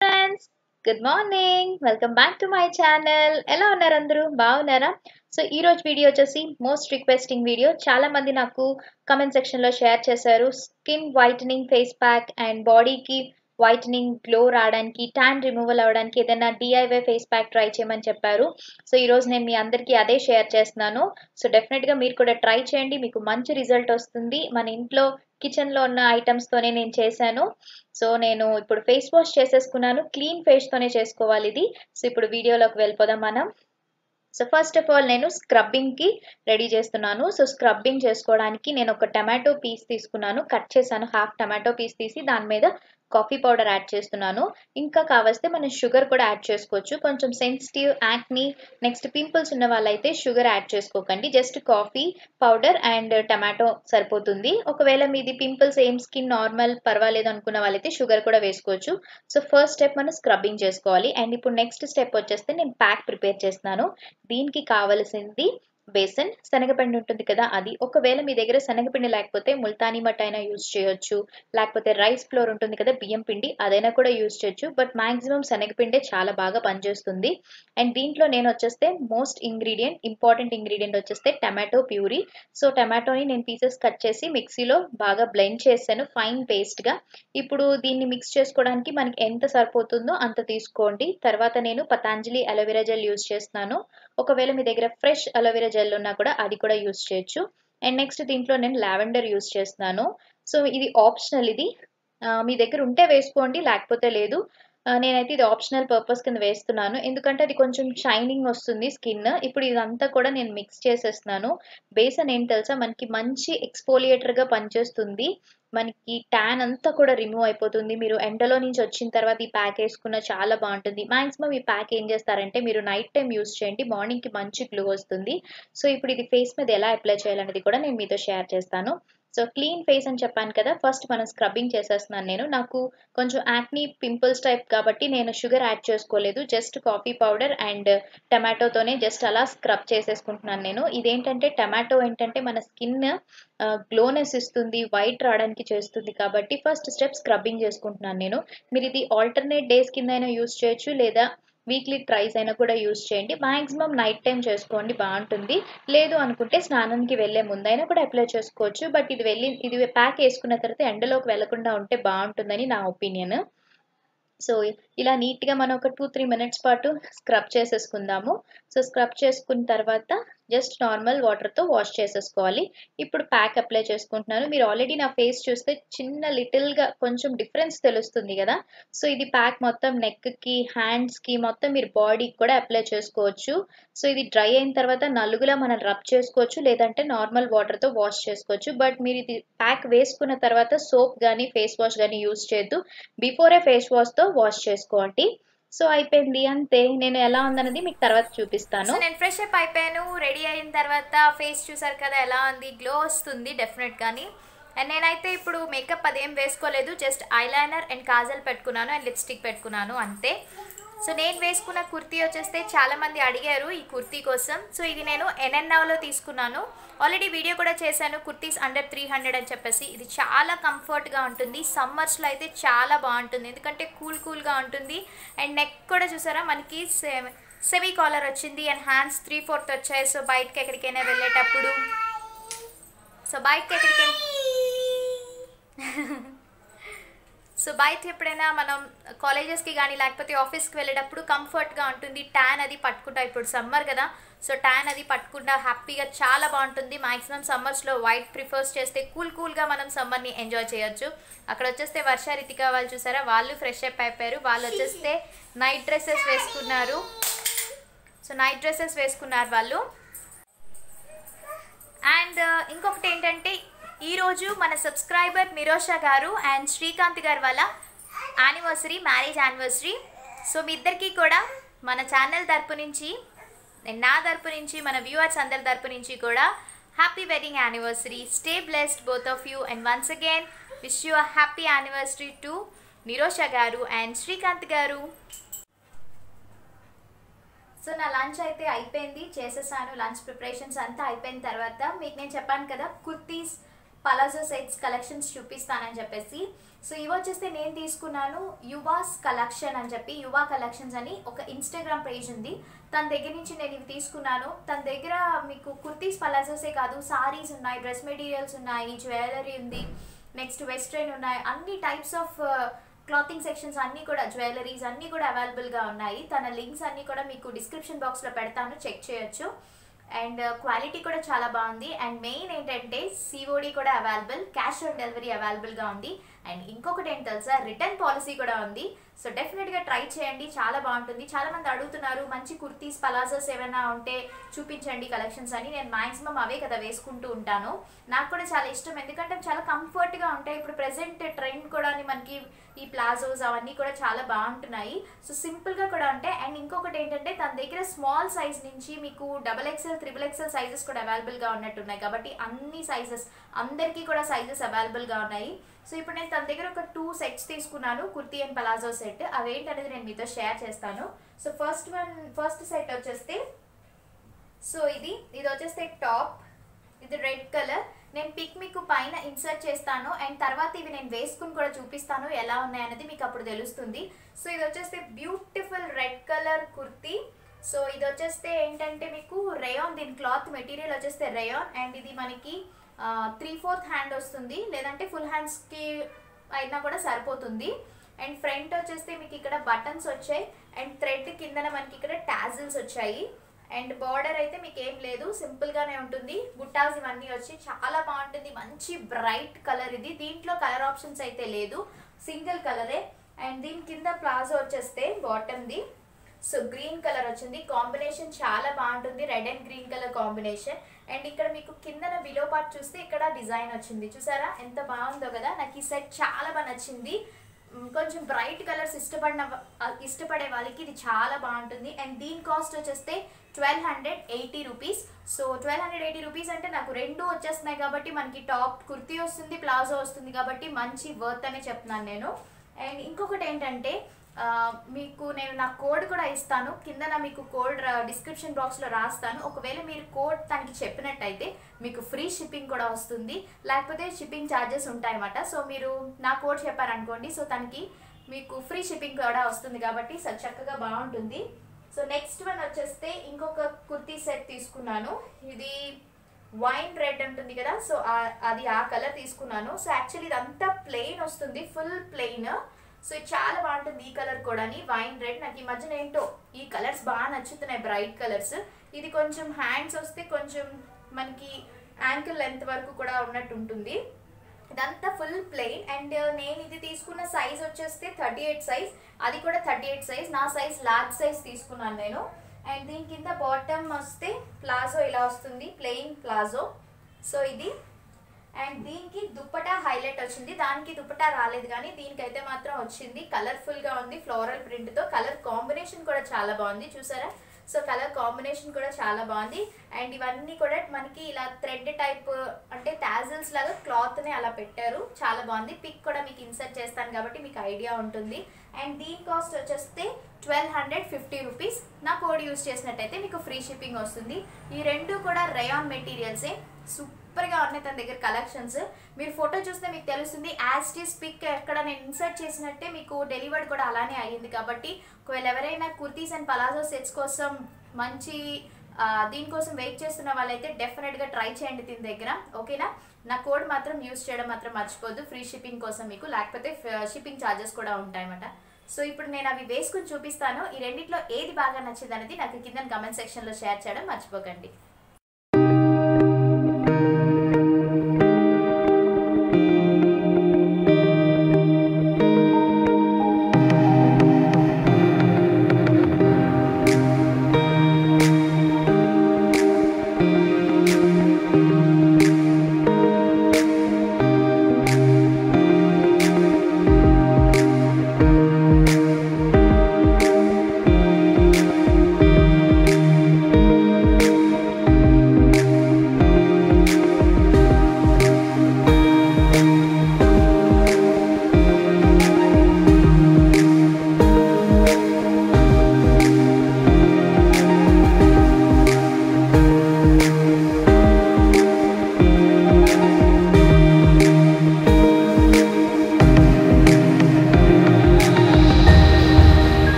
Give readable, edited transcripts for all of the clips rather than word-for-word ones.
Friends, good morning. Welcome back to my channel. ఎలా ఉన్నారు అందరూ? బాగున్నారా? సో ఈ రోజు వీడియో వచ్చేసి మోస్ట్ రిక్వెస్టింగ్ వీడియో. చాలా మంది నాకు కమెంట్ సెక్షన్లో షేర్ చేశారు. Skin whitening face pack and బాడీకి వైటనింగ్ గ్లో రావడానికి, ట్యాన్ రిమూవల్ అవ్వడానికి ఏదైనా డిఐవై ఫేస్ ప్యాక్ ట్రై చేయమని చెప్పారు. సో ఈరోజు నేను మీ అందరికీ అదే షేర్ చేస్తున్నాను. సో డెఫినెట్గా మీరు కూడా ట్రై చేయండి, మీకు మంచి రిజల్ట్ వస్తుంది. మన ఇంట్లో కిచెన్లో ఉన్న ఐటమ్స్తోనే నేను చేశాను. సో నేను ఇప్పుడు ఫేస్ వాష్ చేసేసుకున్నాను. క్లీన్ ఫేస్తోనే చేసుకోవాలి ఇది. సో ఇప్పుడు వీడియోలోకి వెళ్ళిపోదాం మనం. సో ఫస్ట్ ఆఫ్ ఆల్ నేను స్క్రబ్బింగ్కి రెడీ చేస్తున్నాను. సో స్క్రబ్బింగ్ చేసుకోవడానికి నేను ఒక టమాటో పీస్ తీసుకున్నాను, కట్ చేశాను. హాఫ్ టమాటో పీస్ తీసి దాని మీద కాఫీ పౌడర్ యాడ్ చేస్తున్నాను. ఇంకా కావస్తే మనం షుగర్ కూడా యాడ్ చేసుకోవచ్చు. కొంచెం సెన్సిటివ్, యాక్ని, నెక్స్ట్ పింపుల్స్ ఉన్న వాళ్ళైతే షుగర్ యాడ్ చేసుకోకండి. Just coffee powder and tomato సరిపోతుంది. ఒకవేళ మీది పింపుల్స్ ఏం స్కిన్ నార్మల్ పర్వాలేదు అనుకున్న వాళ్ళైతే షుగర్ కూడా వేసుకోవచ్చు. సో ఫస్ట్ స్టెప్ మనం స్క్రబ్బింగ్ చేసుకోవాలి. అండ్ ఇప్పుడు నెక్స్ట్ స్టెప్ వచ్చేస్తే నేను ప్యాక్ ప్రిపేర్ చేస్తున్నాను. దీనికి కావలసింది బేసన్, శనగపిండి ఉంటుంది కదా అది. ఒకవేళ మీ దగ్గర శనగపిండి లేకపోతే ముల్తానీ మట్ అయినా యూజ్ చేయొచ్చు, లేకపోతే రైస్ ఫ్లోర్ ఉంటుంది కదా బియ్యం పిండి, అదైనా కూడా యూజ్ చేయొచ్చు. బట్ మాక్సిమం శనగపిండే చాలా బాగా పనిచేస్తుంది. అండ్ దీంట్లో నేను వచ్చేస్తే మోస్ట్ ఇంపార్టెంట్ ఇంగ్రీడియంట్ వచ్చేస్తే టమాటో ప్యూరీ. సో టమాటోని నేను పీసెస్ కట్ చేసి మిక్సీలో బాగా బ్లెండ్ చేశాను ఫైన్ పేస్ట్గా. ఇప్పుడు దీన్ని మిక్స్ చేసుకోవడానికి మనకి ఎంత సరిపోతుందో అంత తీసుకోండి. తర్వాత నేను పతాంజలి అలోవెరా జెల్ యూజ్ చేస్తున్నాను. ఒకవేళ మీ దగ్గర ఫ్రెష్ అలోవెరా జెల్ ఉన్నా కూడా అది కూడా యూజ్ చేయొచ్చు. అండ్ నెక్స్ట్ దీంట్లో నేను లావెండర్ యూజ్ చేస్తున్నాను. సో ఇది ఆప్షనల్. ఇది మీ దగ్గర ఉంటే వేసుకోండి, లేకపోతే లేదు. నేనైతే ఇది ఆప్షనల్ పర్పస్ కింద వేస్తున్నాను, ఎందుకంటే అది కొంచెం షైనింగ్ వస్తుంది స్కిన్. ఇప్పుడు ఇదంతా కూడా నేను మిక్స్ చేసేస్తున్నాను. బేసన్ ఏంటి తెలుసా, మనకి మంచి ఎక్స్ఫోలియేటర్గా పనిచేస్తుంది. మనకి ట్యాన్ అంతా కూడా రిమూవ్ అయిపోతుంది. మీరు ఎండలో నుంచి వచ్చిన తర్వాత ఈ ప్యాక్ వేసుకున్న చాలా బాగుంటుంది. మాక్సిమం ఈ ప్యాక్ ఏం చేస్తారంటే మీరు నైట్ టైం యూస్ చేయండి, మార్నింగ్కి మంచి గ్లో వస్తుంది. సో ఇప్పుడు ఇది ఫేస్ మీద ఎలా అప్లై చేయాలనేది కూడా నేను మీతో షేర్ చేస్తాను. సో క్లీన్ ఫేస్ అని చెప్పాను కదా, ఫస్ట్ మనం స్క్రబ్బింగ్ చేసేస్తున్నాను నేను. నాకు కొంచెం యాక్నీ పింపుల్స్ టైప్ కాబట్టి నేను షుగర్ యాడ్ చేసుకోలేదు. జస్ట్ కాఫీ పౌడర్ అండ్ టమాటోతోనే జస్ట్ అలా స్క్రబ్ చేసేసుకుంటున్నాను నేను. ఇదేంటంటే టమాటో ఏంటంటే మన స్కిన్ గ్లోనెస్ ఇస్తుంది, వైట్ రావడానికి చేస్తుంది. కాబట్టి ఫస్ట్ స్టెప్ స్క్రబ్బింగ్ చేసుకుంటున్నాను నేను. మీరు ఇది ఆల్టర్నేట్ డేస్ కింద అయినా యూస్ చేయొచ్చు, లేదా వీక్లీ ట్రైస్ అయినా కూడా యూస్ చేయండి. మాక్సిమం నైట్ టైం చేసుకోండి, బాగుంటుంది. లేదు అనుకుంటే స్నానానికి వెళ్ళే ముందైనా కూడా అప్లై చేసుకోవచ్చు. బట్ ఇది ప్యాక్ వేసుకున్న తర్వాత ఎండలోకి వెళ్లకుండా ఉంటే బాగుంటుందని నా ఒపీనియన్. సో ఇలా నీట్గా మనం ఒక 2-3 మినిట్స్ పాటు స్క్రబ్ చేసేసుకుందాము. సో స్క్రబ్ చేసుకున్న తర్వాత జస్ట్ నార్మల్ వాటర్తో వాష్ చేసేసుకోవాలి. ఇప్పుడు ప్యాక్ అప్లై చేసుకుంటున్నాను. మీరు ఆల్రెడీ నా ఫేస్ చూస్తే చిన్న లిటిల్గా కొంచెం డిఫరెన్స్ తెలుస్తుంది కదా. సో ఇది ప్యాక్ మొత్తం నెక్కి, హ్యాండ్స్కి, మొత్తం మీరు బాడీకి కూడా అప్లై చేసుకోవచ్చు. సో ఇది డ్రై అయిన తర్వాత నలుగులా మనం రబ్ చేసుకోవచ్చు, లేదంటే నార్మల్ వాటర్తో వాష్ చేసుకోవచ్చు. బట్ మీరు ఇది ప్యాక్ వేసుకున్న తర్వాత సోప్ కానీ ఫేస్ వాష్ కానీ యూజ్ చేయొద్దు. బిఫోరే ఫేస్ వాష్తో వాష్ చేసుకోండి. సో అయిపోయింది, అంతే. నేను ఎలా ఉందన్నది మీకు తర్వాత చూపిస్తాను. నేను ఫ్రెష్ అప్ అయిపోయాను. రెడీ అయిన తర్వాత ఫేస్ చూసారు కదా ఎలా ఉంది, గ్లో వస్తుంది డెఫినెట్ గానీ. అండ్ నేనైతే ఇప్పుడు మేకప్ అదేం వేసుకోలేదు, జస్ట్ ఐలైనర్ అండ్ కాజల్ పెట్టుకున్నాను అండ్ లిప్స్టిక్ పెట్టుకున్నాను అంతే. సో నేను వేసుకున్న కుర్తీ వచ్చేస్తే చాలామంది అడిగారు ఈ కుర్తీ కోసం. సో ఇది నేను ఎన్ఎన్ఆవ్లో తీసుకున్నాను. ఆల్రెడీ వీడియో కూడా చేశాను, కుర్తీస్ అండర్ 300 అని చెప్పేసి. ఇది చాలా కంఫర్ట్గా ఉంటుంది. సమ్మర్స్లో అయితే చాలా బాగుంటుంది, ఎందుకంటే కూల్గా ఉంటుంది. అండ్ నెక్ కూడా చూసారా మనకి సెమీ కాలర్ వచ్చింది అండ్ హ్యాండ్స్ 3/4 వచ్చాయి. సో బయటకి ఎక్కడికైనా వెళ్ళేటప్పుడు బయట ఎప్పుడైనా మనం కాలేజెస్కి కానీ లేకపోతే ఆఫీస్కి వెళ్ళేటప్పుడు కంఫర్ట్గా ఉంటుంది. ట్యాన్ అది పట్టుకుంటా, ఇప్పుడు సమ్మర్ కదా, సో ట్యాన్ అది పట్టుకుంటా హ్యాపీగా చాలా బాగుంటుంది. మ్యాక్సిమం సమ్మర్స్లో వైట్ ప్రిఫర్స్ చేస్తే కూల్గా మనం సమ్మర్ని ఎంజాయ్ చేయొచ్చు. అక్కడ వచ్చేస్తే వర్ష రితిక వాళ్ళు చూసారా, వాళ్ళు ఫ్రెష్ అప్ అయిపోయారు. వాళ్ళు వచ్చేస్తే నైట్ డ్రెస్సెస్ వేసుకున్నారు. సో నైట్ డ్రెస్సెస్ వేసుకున్నారు వాళ్ళు. అండ్ ఇంకొకటి ఏంటంటే ఈరోజు మన సబ్స్క్రైబర్ నిరోష గారు అండ్ శ్రీకాంత్ గారు వాళ్ళ యానివర్సరీ, మ్యారేజ్ యానివర్సరీ. సో మీ ఇద్దరికి కూడా మన ఛానల్ తరపు నుంచి, నా తరపు నుంచి, మన వ్యూవర్స్ అందరి తరపు నుంచి కూడా happy wedding anniversary. Stay blessed both of you and once again wish you a happy anniversary to Nirosha గారు అండ్ శ్రీకాంత్ గారు. సో నా లంచ్ అయితే అయిపోయింది, చేసేసాను. లంచ్ ప్రిపరేషన్స్ అంతా అయిపోయిన తర్వాత మీకు నేను చెప్పాను కదా కుర్తీస్ పలాజో సెట్స్ కలెక్షన్స్ చూపిస్తానని చెప్పేసి. సో ఇవి వచ్చేస్తే నేను తీసుకున్నాను యువాస్ కలెక్షన్ అని చెప్పి, యువా కలెక్షన్స్ అని ఒక ఇన్స్టాగ్రామ్ పేజ్ ఉంది, తన దగ్గర నుంచి నేను ఇవి తీసుకున్నాను. తన దగ్గర మీకు కుర్తీస్ పలాజోసే కాదు, సారీస్ ఉన్నాయి, డ్రెస్ మెటీరియల్స్ ఉన్నాయి, జ్యువెలరీ ఉంది, నెక్స్ట్ వెస్ట్రన్ ఉన్నాయి, అన్ని టైప్స్ ఆఫ్ క్లాతింగ్ సెక్షన్స్ అన్నీ కూడా, జ్యువెలరీస్ అన్నీ కూడా అవైలబుల్గా ఉన్నాయి. తన లింక్స్ అన్నీ కూడా మీకు డిస్క్రిప్షన్ బాక్స్లో పెడతాను, చెక్ చేయొచ్చు. అండ్ క్వాలిటీ కూడా చాలా బాగుంది. అండ్ మెయిన్ ఏంటంటే సిఓడి కూడా అవైలబుల్, క్యాష్ ఆన్ డెలివరీ అవైలబుల్గా ఉంది. అండ్ ఇంకొకటి ఏంటి తెలుసా, రిటర్న్ పాలసీ కూడా ఉంది. సో డెఫినెట్గా ట్రై చేయండి, చాలా బాగుంటుంది. చాలామంది అడుగుతున్నారు మంచి కుర్తీస్ పలాజోస్ ఏమైనా ఉంటే చూపించండి కలెక్షన్స్ అని. నేను మ్యాక్సిమం అవే కదా వేసుకుంటూ ఉంటాను, నాకు కూడా చాలా ఇష్టం, ఎందుకంటే చాలా కంఫర్ట్గా ఉంటాయి. ఇప్పుడు ప్రెసెంట్ ట్రెండ్ కూడా మనకి ఈ ప్లాజోస్ అవన్నీ కూడా చాలా బాగుంటున్నాయి. సో సింపుల్గా కూడా ఉంటాయి. అండ్ ఇంకొకటి ఏంటంటే తన దగ్గర స్మాల్ సైజ్ నుంచి మీకు XXL, XXL సైజెస్ కూడా అవైలబుల్గా ఉన్నట్టున్నాయి. కాబట్టి అన్ని సైజెస్, అందరికీ కూడా సైజెస్ అవైలబుల్గా ఉన్నాయి. సో ఇప్పుడు నేను తన దగ్గర ఒక 2 సెట్స్ తీసుకున్నాను, కుర్తీ అండ్ పలాజో సెట్. అవేంటనేది నేను మీతో షేర్ చేస్తాను. సో ఫస్ట్ సెట్ వచ్చేస్తే, సో ఇది వచ్చేస్తే టాప్, ఇది రెడ్ కలర్. నేను పిక్ మీకు పైన ఇన్సర్ట్ చేస్తాను, అండ్ తర్వాత ఇవి నేను వేసుకుని కూడా చూపిస్తాను ఎలా ఉన్నాయనేది, మీకు అప్పుడు తెలుస్తుంది. సో ఇది వచ్చేస్తే beautiful red colour kurti. So ఇది వచ్చేస్తే ఏంటంటే మీకు రేయాన్, దీని క్లాత్ మెటీరియల్ వచ్చేస్తే రేయాన్. అండ్ ఇది మనకి 3/4 హ్యాండ్ వస్తుంది, లేదంటే ఫుల్ హ్యాండ్స్కి అయినా కూడా సరిపోతుంది. అండ్ ఫ్రంట్ వచ్చేస్తే మీకు ఇక్కడ బటన్స్ వచ్చాయి, అండ్ థ్రెడ్ కిందన మనకి ఇక్కడ టాజిల్స్ వచ్చాయి. అండ్ బార్డర్ అయితే మీకు ఏం లేదు, సింపుల్గానే ఉంటుంది. బుట్టాస్ ఇవన్నీ వచ్చి చాలా బాగుంటుంది, మంచి బ్రైట్ కలర్ ఇది. దీంట్లో కలర్ ఆప్షన్స్ అయితే లేదు, సింగిల్ కలరే. అండ్ దీని కింద ప్లాజో వచ్చేస్తే బాటమ్ది సో గ్రీన్ కలర్ వచ్చింది, కాంబినేషన్ చాలా బాగుంటుంది, red and green colour combination. And ఇక్కడ మీకు కిందన బిలో పార్ట్ చూస్తే ఇక్కడ డిజైన్ వచ్చింది, చూసారా ఎంత బాగుందో కదా. నాకు ఈ సెట్ చాలా బాగా నచ్చింది. కొంచెం బ్రైట్ కలర్స్ ఇష్టపడే వాళ్ళకి ఇది చాలా బాగుంటుంది. అండ్ దీని కాస్ట్ వచ్చేస్తే 1280 రూపీస్. సో 1280 రూపీస్ అంటే నాకు రెండు వచ్చేస్తున్నాయి కాబట్టి, మనకి టాప్ కుర్తీ వస్తుంది, ప్లాజో వస్తుంది, కాబట్టి మంచి వర్త్ అనే చెప్తున్నాను నేను. అండ్ ఇంకొకటి ఏంటంటే మీకు నేను నా కోడ్ కూడా ఇస్తాను, కింద మీకు కోడ్ డిస్క్రిప్షన్ బాక్స్లో రాస్తాను. ఒకవేళ మీరు కోడ్ తనకి చెప్పినట్టయితే మీకు ఫ్రీ షిప్పింగ్ కూడా వస్తుంది, లేకపోతే షిప్పింగ్ ఛార్జెస్ ఉంటాయన్నమాట. సో మీరు నా కోడ్ చెప్పారనుకోండి, సో తనకి మీకు ఫ్రీ షిప్పింగ్ కూడా వస్తుంది, కాబట్టి చక్కగా బాగుంటుంది. సో నెక్స్ట్ వన్ వచ్చేస్తే ఇంకొక కుర్తీ సెట్ తీసుకున్నాను, ఇది వైన్ రెడ్ ఉంటుంది కదా, సో అది ఆ కలర్ తీసుకున్నాను. సో యాక్చువల్లీ ఇదంతా ప్లెయిన్ వస్తుంది, ఫుల్ ప్లెయిన్. సో ఇది చాలా బాగుంటుంది, ఈ కలర్ కూడా వైన్ రెడ్. నాకు ఈ మధ్యన ఏంటో ఈ కలర్స్ బాగా నచ్చుతున్నాయి, బ్రైట్ కలర్స్. ఇది కొంచెం హ్యాండ్స్ వస్తే కొంచెం మనకి యాంకిల్ లెంత్ వరకు కూడా ఉన్నట్టు ఉంటుంది, ఇదంతా ఫుల్ ప్లెయిన్. అండ్ నేను ఇది తీసుకున్న సైజ్ వచ్చేస్తే 38 సైజ్, అది కూడా 38 సైజ్. నా సైజ్ లార్జ్ సైజ్ తీసుకున్నాను నేను. అండ్ దీని కింద బాటమ్ వస్తే ప్లాజో ఇలా వస్తుంది, ప్లెయిన్ ప్లాజో. సో ఇది, అండ్ దీనికి దుప్పటా హైలైట్ వచ్చింది, దానికి దుప్పటా రాలేదు, కానీ దీనికైతే మాత్రం వచ్చింది. కలర్ఫుల్గా ఉంది, ఫ్లోరల్ ప్రింట్తో. కలర్ కాంబినేషన్ కూడా చాలా బాగుంది, చూసారా. సో కలర్ కాంబినేషన్ కూడా చాలా బాగుంది. అండ్ ఇవన్నీ కూడా మనకి ఇలా థ్రెడ్ టైప్, అంటే టాజిల్స్ లాగా క్లాత్ని అలా పెట్టారు, చాలా బాగుంది. పిక్ కూడా మీకు ఇన్సర్ట్ చేస్తాను కాబట్టి మీకు ఐడియా ఉంటుంది. అండ్ దీని కాస్ట్ వచ్చేస్తే 1250 రూపీస్. నా కోడ్ యూస్ చేసినట్టయితే మీకు ఫ్రీ షిప్పింగ్ వస్తుంది. ఈ రెండు కూడా రేయాన్ మెటీరియల్సే, సూపర్గా ఉన్నాయి తన దగ్గర కలెక్షన్స్. మీరు ఫోటో చూస్తే మీకు తెలుస్తుంది, యాజ్ ఇట్ ఈస్ పిక్ ఎక్కడ నేను ఇన్సర్ట్ చేసినట్టే మీకు డెలివర్డ్ కూడా అలానే అయ్యింది. కాబట్టి ఒకవేళ ఎవరైనా కుర్తీస్ అండ్ పలాజో సెట్స్ కోసం మంచి దీనికోసం వెయిట్ చేస్తున్న వాళ్ళైతే డెఫినెట్గా ట్రై చేయండి దీని దగ్గర, ఓకేనా. నా కోడ్ మాత్రం యూస్ చేయడం మాత్రం మర్చిపోద్దు, ఫ్రీ షిప్పింగ్ కోసం మీకు, లేకపోతే షిప్పింగ్ ఛార్జెస్ కూడా ఉంటాయన్నమాట. సో ఇప్పుడు నేను అవి వేసుకుని చూపిస్తాను. ఈ రెండిట్లో ఏది బాగా నచ్చింది అనేది నాకు కింద కమెంట్ సెక్షన్లో షేర్ చేయడం మర్చిపోకండి.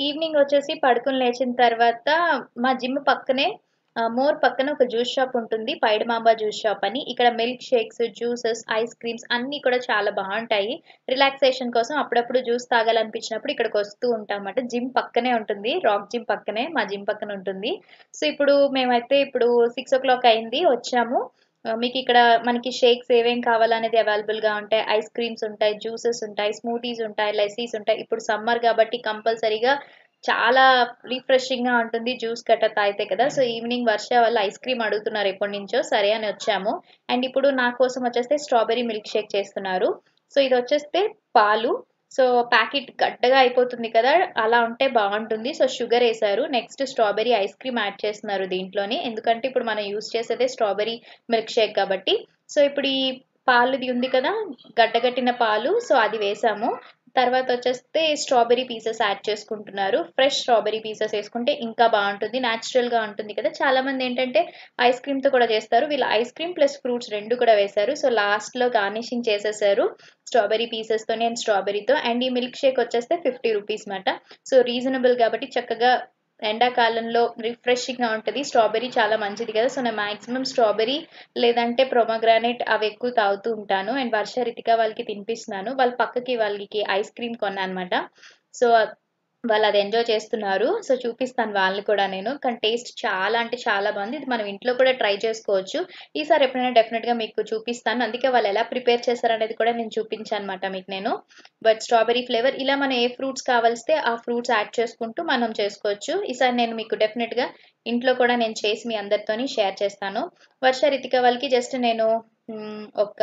ఈవినింగ్ వచ్చేసి పడుకొని లేచిన తర్వాత మా జిమ్ పక్కనే మోర్ పక్కన ఒక జ్యూస్ షాప్ ఉంటుంది. పైడిమాంబ జ్యూస్ షాప్ అని. ఇక్కడ milk shakes, juices, ice creams అన్నీ కూడా చాలా బావుంటాయి. రిలాక్సేషన్ కోసం అప్పుడప్పుడు జ్యూస్ తాగాలనిపించినప్పుడు ఇక్కడికి వస్తూ ఉంటామన్నమాట. జిమ్ పక్కనే ఉంటుంది. రాక్ జిమ్ పక్కనే మా జిమ్ పక్కన ఉంటుంది. సో, మేమైతే ఇప్పుడు 6:00 అయింది వచ్చాము. మీకిక్కడ మనకి షేక్స్ ఏవేం కావాలనేది అవైలబుల్‌గా ఉంటాయి. ఐస్ క్రీమ్స్ ఉంటాయి, జ్యూసెస్ ఉంటాయి, స్మూతీస్ ఉంటాయి, లస్సీస్ ఉంటాయి. ఇప్పుడు సమ్మర్ కాబట్టి కంపల్సరీగా చాలా రిఫ్రెషింగ్‌గా ఉంటుంది. జ్యూస్ గట్టా తాగితే కదా! సో, ఈవినింగ్ వర్ష వాళ్ళు ఐస్ క్రీమ్ అడుగుతున్నారు ఎప్పటినుంచో. సరే అని వచ్చాము. అండ్ ఇప్పుడు నా కోసం వచ్చేస్తే స్ట్రాబెర్రీ మిల్క్ షేక్ చేస్తున్నారు. సో, ఇదొచ్చేస్తే పాలు. సో, ప్యాకెట్ గడ్డగా అయిపోతుంది కదా! అలా ఉంటే బావుంటుంది. సో, షుగరేశారు. Next strawberry ice cream add చేస్తున్నారు దీంట్లోని. ఎందుకంటే ఇప్పుడు మనం యూజ్ చేసేదే స్ట్రాబెర్రీ మిల్క్ షేక్ కాబట్టి. సో, ఇప్పుడు ఈ పాలుది ఉంది కదా! గడ్డగట్టిన పాలు. సో, అది వేసాము. తర్వాత వచ్చేస్తే స్ట్రాబెర్రీ పీసెస్ యాడ్ చేసుకుంటున్నారు. ఫ్రెష్ స్ట్రాబెర్రీ పీసెస్ ఏసుకుంటే ఇంకా బావుంటుంది. నేచురల్‌గా ఉంటుంది కదా! చాలామందేంటంటే ఐస్ క్రీమ్‌తో కూడా చేస్తారు. వీళ్ళు ఐస్ క్రీమ్ ప్లస్ ఫ్రూట్స్ 2 కూడా వేశారు. సో, లాస్ట్‌లో గార్నిషింగ్ చేసేసారు. స్ట్రాబెర్రీ పీసెస్‌తోని అండ్ స్ట్రాబెర్రీతో. అండ్ ఈ మిల్క్ షేక్ వచ్చేస్తే ₹50 మాట. సో, రీజనబుల్ కాబట్టి చక్కగా ఎండాకాలంలో రిఫ్రెషింగ్‌గా ఉంటది. స్ట్రాబెర్రీ చాలా మంచిది కదా! సో, నేను మాక్సిమం స్ట్రాబెర్రీ లేదంటే పొమోగ్రానేట్ అవి ఎక్కువ తాగుతూ ఉంటాను. అండ్ వర్ష, రితిక వాళ్ళకి తినిపిస్తున్నాను. వాళ్ళకి ఐస్ క్రీమ్ కొన్నానన్నమాట. సో, వాళ్ళది ఎంజాయ్ చేస్తున్నారు. సో, చూపిస్తాను వాళ్ళని కూడా నేను. కానీ టేస్ట్ చాలా అంటే చాలా బావుంది. ఇది మనం ఇంట్లో కూడా ట్రై చేసుకోవచ్చు. ఈసారి ఎప్పుడైనా డెఫినిట్‌గా మీకు చూపిస్తాను. అందుకే వాళ్ళు ఎలా ప్రిపేర్ చేశారనేది కూడా నేను చూపించానన్నమాట మీకు నేను. బట్ స్ట్రాబెర్రీ ఫ్లేవర్ ఇలా మనం ఏ ఫ్రూట్స్ కావాలిస్తే ఆ ఫ్రూట్స్ యాడ్ చేసుకుంటూ మనం చేసుకోవచ్చు. ఈసారి నేను మీకు డెఫినిట్‌గా ఇంట్లో కూడా నేను చేసి మీ అందరితోని షేర్ చేస్తాను. వర్ష, రితిక వాళ్ళకి జస్ట్ నేను ఒక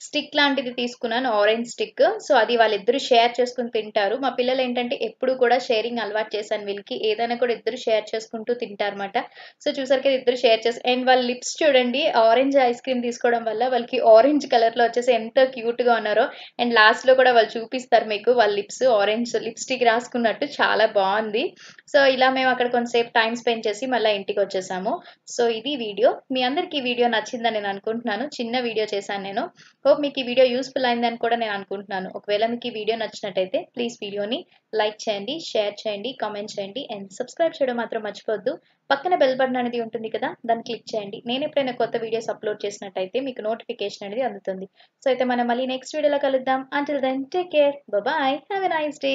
స్టిక్ లాంటిది తీసుకున్నాను. Orange stick. సో, అది వాళ్ళిద్దరూ షేర్ చేసుకొని తింటారు. మా పిల్లలేంటంటే ఎప్పుడు కూడా షేరింగ్ అలవాటు చేశాను వీళ్ళకి. ఏదైనా కూడా ఇద్దరు షేర్ చేసుకుంటూ తింటారన్నమాట. సో, చూసారు కదా! ఇద్దరు షేర్ చేసి అండ్ వాళ్ళ లిప్స్ చూడండి. ఆరెంజ్ ఐస్ క్రీమ్ తీసుకోవడం వల్ల వాళ్ళకి ఆరెంజ్ కలర్‌లో వచ్చేసి ఎంత క్యూట్‌గా ఉన్నారో. అండ్ లాస్ట్‌లో కూడా వాళ్ళు చూపిస్తారు మీకు వాళ్ళ లిప్స్ ఆరెంజ్ లిప్‌స్టిక్ రాసుకున్నట్టు చాలా బావుంది. సో, ఇలా మేము అక్కడ కొంతసేపు టైమ్ స్పెండ్ చేసి మళ్ళా ఇంటికొచ్చేసాము. సో, ఇది వీడియో. మీ అందరికి ఈ వీడియో నచ్చిందని నేను అనుకుంటున్నాను. చిన్న వీడియో చేశాను నేను. హోప్ మీకు ఈ వీడియో యూజ్‌ఫుల్ అయిందని కూడా నేను అనుకుంటున్నాను. ఒకవేళ మీకు ఈ వీడియో నచ్చినట్టయితే ప్లీజ్ వీడియోని లైక్ చేయండి, షేర్ చేయండి, కామెంట్ చేయండి అండ్ సబ్స్క్రైబ్ చేయడం మాత్రం మర్చిపోవద్దు. పక్కన బెల్ బటన్ అనేది ఉంటుంది కదా! దాన్ని క్లిక్ చేయండి. నేను ఎప్పుడైనా కొత్త వీడియోస్ అప్‌లోడ్ చేసినట్టయితే మీకు నోటిఫికేషన్ అనేది అందుతుంది. సో, అయితే మనం మళ్ళీ నెక్స్ట్ వీడియోలో కలుద్దాం. Until then take care. Bye bye. Have a nice day.